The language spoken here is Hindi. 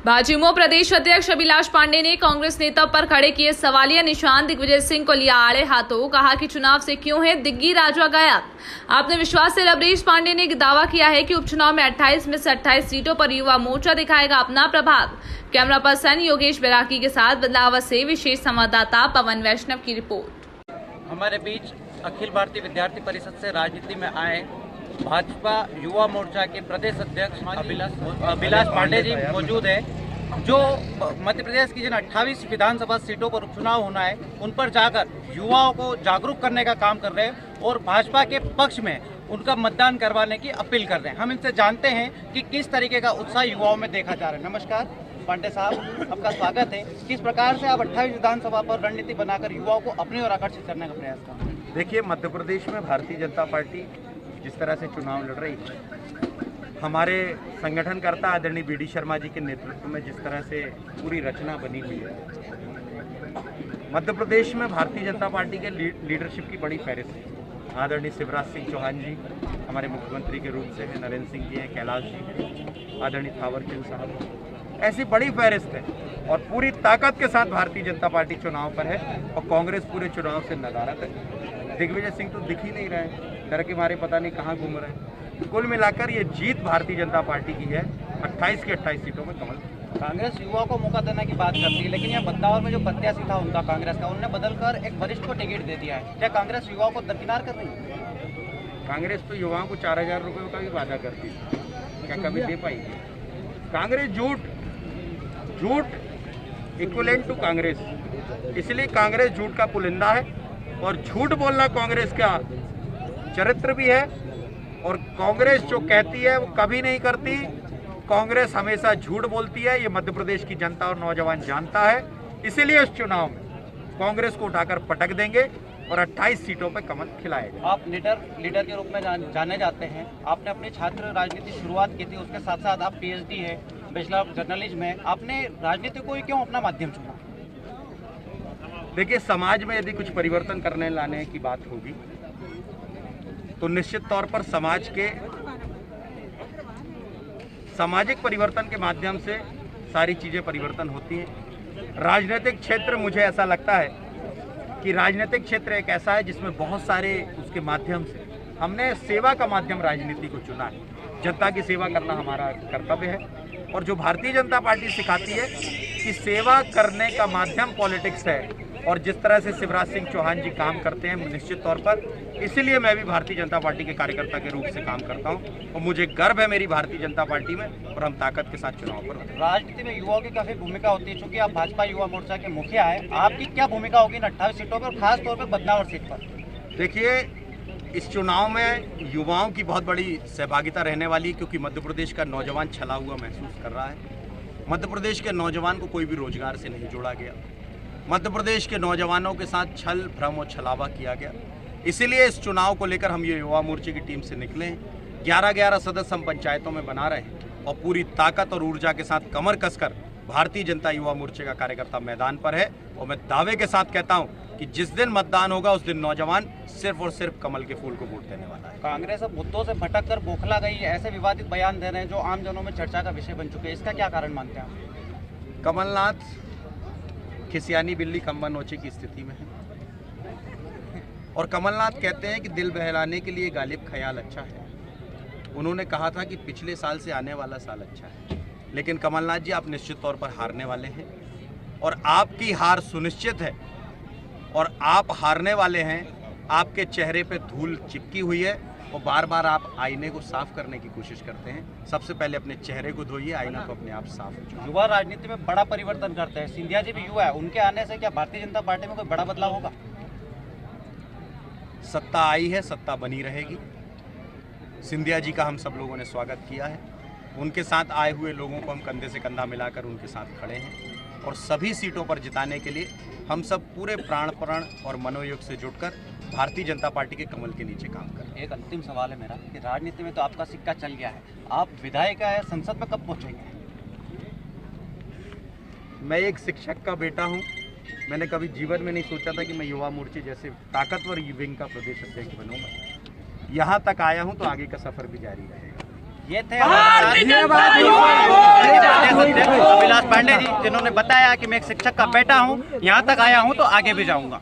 भाजपा प्रदेश अध्यक्ष अभिलाष पांडे ने कांग्रेस नेता पर खड़े किए सवालिया निशान। दिग्विजय सिंह को लिया आड़े हाथों, कहा कि चुनाव से क्यों है दिग्गी राजवा गायब। आपने विश्वास से अभिलाष पांडे ने दावा किया है कि उपचुनाव में 28 में से 28 सीटों पर युवा मोर्चा दिखाएगा अपना प्रभाव। कैमरा पर्सन योगेश बैरागी के साथ बदलावा से विशेष संवाददाता पवन वैष्णव की रिपोर्ट। हमारे बीच अखिल भारतीय विद्यार्थी परिषद से राजनीति में आए भाजपा युवा मोर्चा के प्रदेश अध्यक्ष अभिलाष पांडे जी मौजूद है, जो मध्य प्रदेश की जिन 28 विधानसभा सीटों पर उपचुनाव होना है उन पर जाकर युवाओं को जागरूक करने का काम कर रहे हैं और भाजपा के पक्ष में उनका मतदान करवाने की अपील कर रहे हैं। हम इनसे जानते हैं कि किस तरीके का उत्साह युवाओं में देखा जा रहा है। नमस्कार पांडे साहब, आपका स्वागत है। किस प्रकार से आप 28 विधानसभा पर रणनीति बनाकर युवाओं को अपनी ओर आकर्षित करने का प्रयास कर रहे हैं? देखिए, मध्य प्रदेश में भारतीय जनता पार्टी जिस तरह से चुनाव लड़ रही है, हमारे संगठनकर्ता आदरणीय बी डी शर्मा जी के नेतृत्व में जिस तरह से पूरी रचना बनी हुई है, मध्य प्रदेश में भारतीय जनता पार्टी के लीडरशिप की बड़ी फहरिस्त है। आदरणीय शिवराज सिंह चौहान जी हमारे मुख्यमंत्री के रूप से हैं, नरेंद्र सिंह जी हैं, कैलाश जी हैं, आदरणीय थावरचंद साहब, ऐसी बड़ी फहरिस्त है और पूरी ताकत के साथ भारतीय जनता पार्टी चुनाव पर है और कांग्रेस पूरे चुनाव से नदारद है। दिग्विजय सिंह तो दिख ही नहीं रहे हैं, डर के मारे पता नहीं कहाँ घूम रहे हैं। कुल मिलाकर ये जीत भारतीय जनता पार्टी की है। 28 की 28 सीटों में कमल। कांग्रेस युवाओं को मौका देने की बात करती है, लेकिन यहाँ बदलाव में जो प्रत्याशी था उनका कांग्रेस का, उन्होंने बदलकर एक वरिष्ठ को टिकट दे दिया है। क्या कांग्रेस युवाओं को दरकिनार कर रही है? कांग्रेस तो युवाओं को 4000 रुपये का भी वादा करती थी, क्या कभी दे पाएगी? कांग्रेस झूठ इक्विवेलेंट टू कांग्रेस, इसलिए कांग्रेस झूठ का पुलिंदा है और झूठ बोलना कांग्रेस का चरित्र भी है। और कांग्रेस जो कहती है वो कभी नहीं करती, कांग्रेस हमेशा झूठ बोलती है। ये मध्य प्रदेश की जनता और नौजवान जानता है, इसीलिए इस चुनाव में कांग्रेस को उठाकर पटक देंगे और 28 सीटों पर कमल खिलाएगा। आप लीडर के रूप में जाने जाते हैं। आपने अपनी छात्र राजनीति शुरुआत की थी, उसके साथ साथ आप PhD है, बैचलर ऑफ जर्नलिज्म है। आपने राजनीति को ही क्यों अपना माध्यम चुना? देखिए, समाज में यदि कुछ परिवर्तन करने लाने की बात होगी तो निश्चित तौर पर समाज के सामाजिक परिवर्तन के माध्यम से सारी चीज़ें परिवर्तन होती हैं। राजनीतिक क्षेत्र, मुझे ऐसा लगता है कि राजनीतिक क्षेत्र एक ऐसा है जिसमें बहुत सारे उसके माध्यम से हमने सेवा का माध्यम राजनीति को चुना है। जनता की सेवा करना हमारा कर्तव्य है और जो भारतीय जनता पार्टी सिखाती है कि सेवा करने का माध्यम पॉलिटिक्स है और जिस तरह से शिवराज सिंह चौहान जी काम करते हैं निश्चित तौर पर, इसीलिए मैं भी भारतीय जनता पार्टी के कार्यकर्ता के रूप से काम करता हूं और मुझे गर्व है मेरी भारतीय जनता पार्टी में और हम ताकत के साथ चुनाव पर होते हैं। राजनीति में युवाओं की काफी भूमिका होती है, चूंकि आप भाजपा युवा मोर्चा के मुखिया है, आपकी क्या भूमिका होगी इन 28 सीटों पर, खास तौर पर बदलावर सीट पर? देखिए, इस चुनाव में युवाओं की बहुत बड़ी सहभागिता रहने वाली है, क्योंकि मध्य प्रदेश का नौजवान छला हुआ महसूस कर रहा है। मध्य प्रदेश के नौजवान को कोई भी रोजगार से नहीं जोड़ा गया, मध्य प्रदेश के नौजवानों के साथ छल भ्रम और छलावा किया गया। इसीलिए इस चुनाव को लेकर हम ये युवा मोर्चे की टीम से निकले हैं। 11 सदस्य हम पंचायतों में बना रहे हैं और पूरी ताकत और ऊर्जा के साथ कमर कसकर भारतीय जनता युवा मोर्चे का कार्यकर्ता मैदान पर है और मैं दावे के साथ कहता हूं कि जिस दिन मतदान होगा उस दिन नौजवान सिर्फ और सिर्फ कमल के फूल को वोट देने वाला है। कांग्रेस अब मुद्दों से भटक कर बौखला गई है, ऐसे विवादित बयान दे रहे हैं जो आमजनों में चर्चा का विषय बन चुके हैं। इसका क्या कारण मानते हैं आप? कमलनाथ खिसियानी बिल्ली खंबा नोचे की स्थिति में है और कमलनाथ कहते हैं कि दिल बहलाने के लिए गालिब ख्याल अच्छा है। उन्होंने कहा था कि पिछले साल से आने वाला साल अच्छा है, लेकिन कमलनाथ जी आप निश्चित तौर पर हारने वाले हैं और आपकी हार सुनिश्चित है और आप हारने वाले हैं। आपके चेहरे पे धूल चिपकी हुई है और बार बार आप आईने को साफ करने की कोशिश करते हैं। सबसे पहले अपने चेहरे को धोइए, आईना को अपने आप साफ हो जाए। युवा राजनीति में बड़ा परिवर्तन करते हैं, सिंधिया जी भी युवा है, उनके आने से क्या भारतीय जनता पार्टी में कोई बड़ा बदलाव होगा? सत्ता आई है, सत्ता बनी रहेगी। सिंधिया जी का हम सब लोगों ने स्वागत किया है, उनके साथ आए हुए लोगों को हम कंधे से कंधा मिलाकर उनके साथ खड़े हैं और सभी सीटों पर जिताने के लिए हम सब पूरे प्राण और मनोयोग से जुटकर भारतीय जनता पार्टी के कमल के नीचे काम कर रहे हैं। एक अंतिम सवाल है मेरा कि राजनीति में तो आपका सिक्का चल गया है, आप विधायक है, संसद में कब पहुंचेंगे? मैं एक शिक्षक का बेटा हूं, मैंने कभी जीवन में नहीं सोचा था कि मैं युवा मोर्चे जैसे ताकतवर विंग का प्रदेश अध्यक्ष बनूंगा। यहाँ तक आया हूं तो आगे का सफर भी जारी रहेगा। ये थे अध्यक्ष अभिलाष पांडे जी, जिन्होंने बताया कि मैं एक शिक्षक का बेटा हूं, यहां तक आया हूं तो आगे भी जाऊंगा।